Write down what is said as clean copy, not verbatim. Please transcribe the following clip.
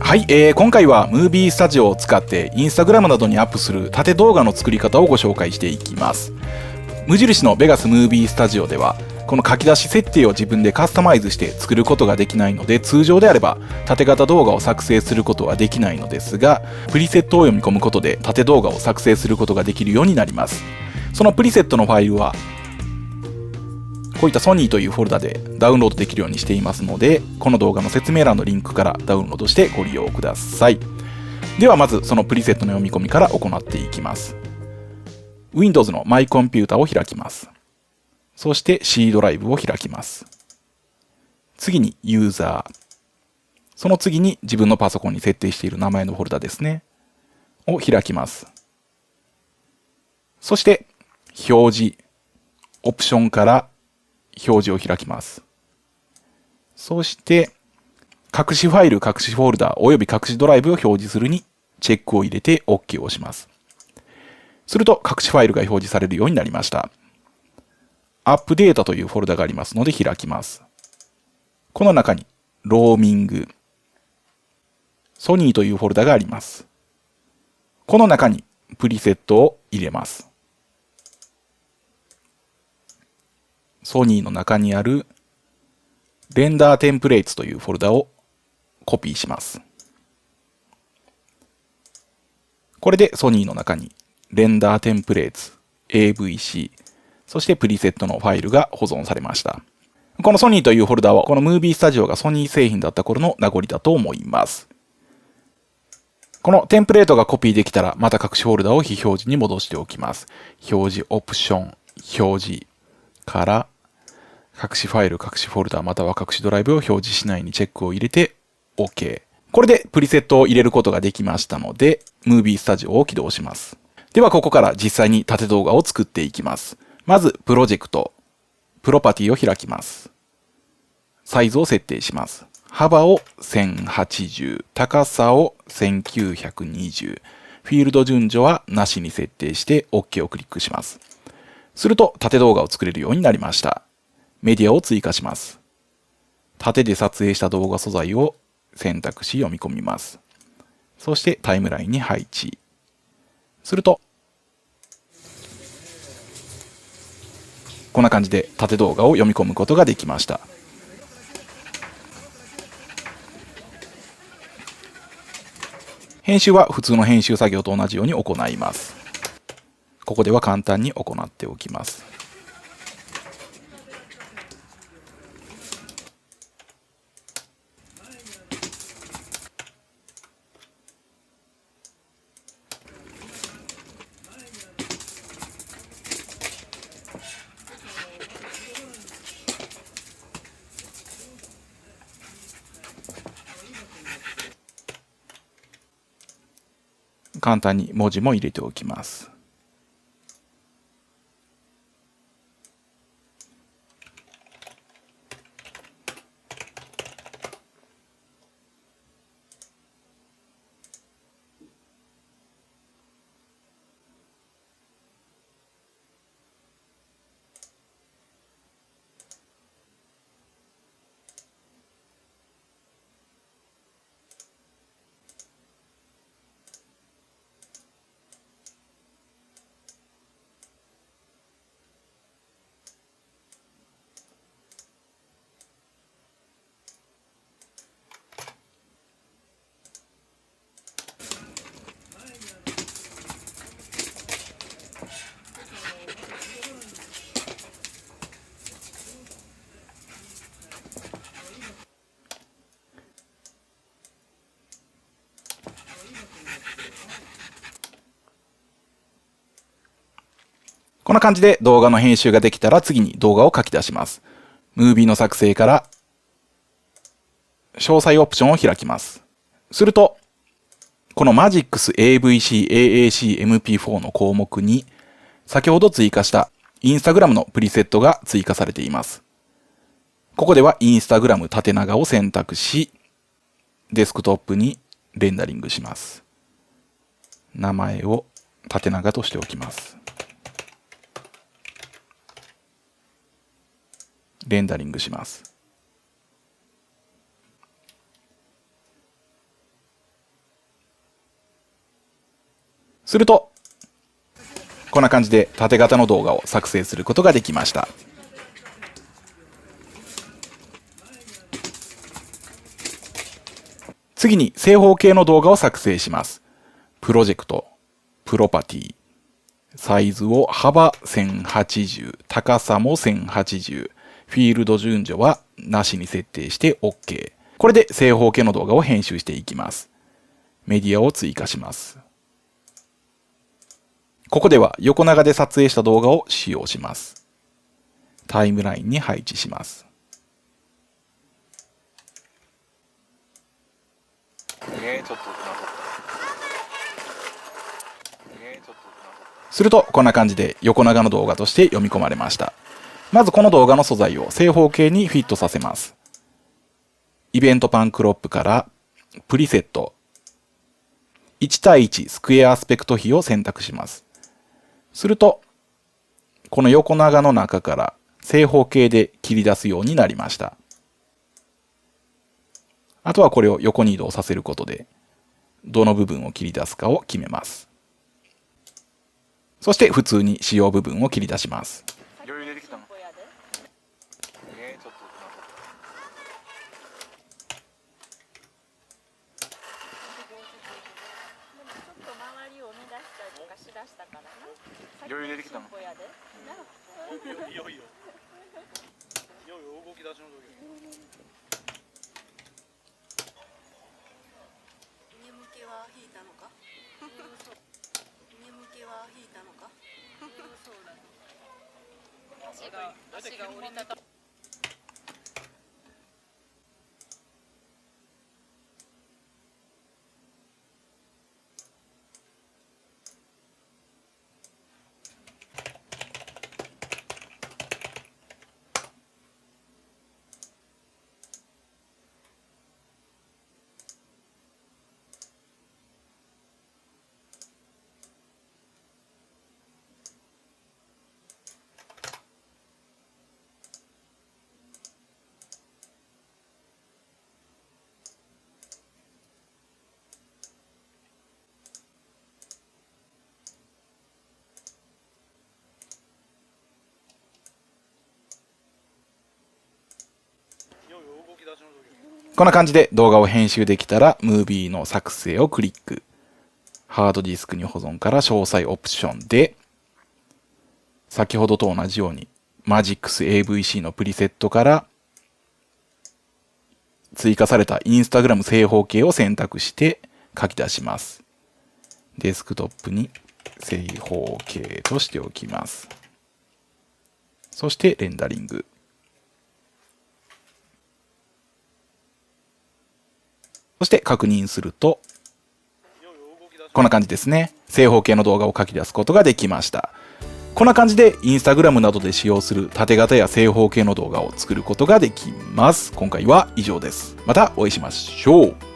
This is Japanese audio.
はい、今回はムービースタジオを使ってインスタグラムなどにアップする縦動画の作り方をご紹介していきます。無印のベガスムービースタジオではこの書き出し設定を自分でカスタマイズして作ることができないので、通常であれば縦型動画を作成することはできないのですが、プリセットを読み込むことで縦動画を作成することができるようになります。そのプリセットのファイルはこういったソニーというフォルダでダウンロードできるようにしていますので、この動画の説明欄のリンクからダウンロードしてご利用ください。ではまずそのプリセットの読み込みから行っていきます。Windows のマイコンピュータを開きます。そして C ドライブを開きます。次にユーザー。その次に自分のパソコンに設定している名前のフォルダですね。を開きます。そして表示。オプションから表示を開きます。そして隠しファイル、隠しフォルダおよび隠しドライブを表示するにチェックを入れて OK を押します。すると隠しファイルが表示されるようになりました。アップデータというフォルダがありますので開きます。この中にローミング、ソニーというフォルダがあります。この中にプリセットを入れます。ソニーの中にあるレンダーテンプレイツというフォルダをコピーします。これでソニーの中にレンダーテンプレイツ、AVC、そしてプリセットのファイルが保存されました。このソニーというフォルダはこのムービースタジオがソニー製品だった頃の名残だと思います。このテンプレートがコピーできたらまた隠しフォルダを非表示に戻しておきます。表示オプション、表示から隠しファイル、隠しフォルダまたは隠しドライブを表示しないにチェックを入れて OK。これでプリセットを入れることができましたので、ムービースタジオを起動します。ではここから実際に縦動画を作っていきます。まずプロジェクト、プロパティを開きます。サイズを設定します。幅を1080、高さを1920、フィールド順序はなしに設定して OK をクリックします。すると縦動画を作れるようになりました。メディアを追加します。縦で撮影した動画素材を選択し読み込みます。そしてタイムラインに配置。すると、こんな感じで縦動画を読み込むことができました。編集は普通の編集作業と同じように行います。ここでは簡単に行っておきます。簡単に文字も入れておきます。こんな感じで動画の編集ができたら次に動画を書き出します。ムービーの作成から詳細オプションを開きます。すると、この Magix AVC AAC MP4 の項目に先ほど追加した Instagram のプリセットが追加されています。ここでは Instagram 縦長を選択し、デスクトップにレンダリングします。名前を縦長としておきます。レンダリングします。すると、こんな感じで縦型の動画を作成することができました。次に正方形の動画を作成します。プロジェクト、プロパティ、サイズを幅1080、高さも1080、フィールド順序はなしに設定して OK。これで正方形の動画を編集していきます。メディアを追加します。ここでは横長で撮影した動画を使用します。タイムラインに配置します。するとこんな感じで横長の動画として読み込まれました。まずこの動画の素材を正方形にフィットさせます。イベントパンクロップからプリセット1対1スクエアアスペクト比を選択します。するとこの横長の中から正方形で切り出すようになりました。あとはこれを横に移動させることでどの部分を切り出すかを決めます。そして普通に使用部分を切り出します。余裕出てきたの。いよいよ動き出しの時。眠気は引いたのか。眠気は引いたのか。足が折りたた。こんな感じで動画を編集できたら、ムービーの作成をクリック。ハードディスクに保存から詳細オプションで、先ほどと同じように Magix AVC のプリセットから追加された Instagram 正方形を選択して書き出します。デスクトップに正方形としておきます。そしてレンダリング。そして確認すると、こんな感じですね。正方形の動画を書き出すことができました。こんな感じでインスタグラムなどで使用する縦型や正方形の動画を作ることができます。今回は以上です。またお会いしましょう。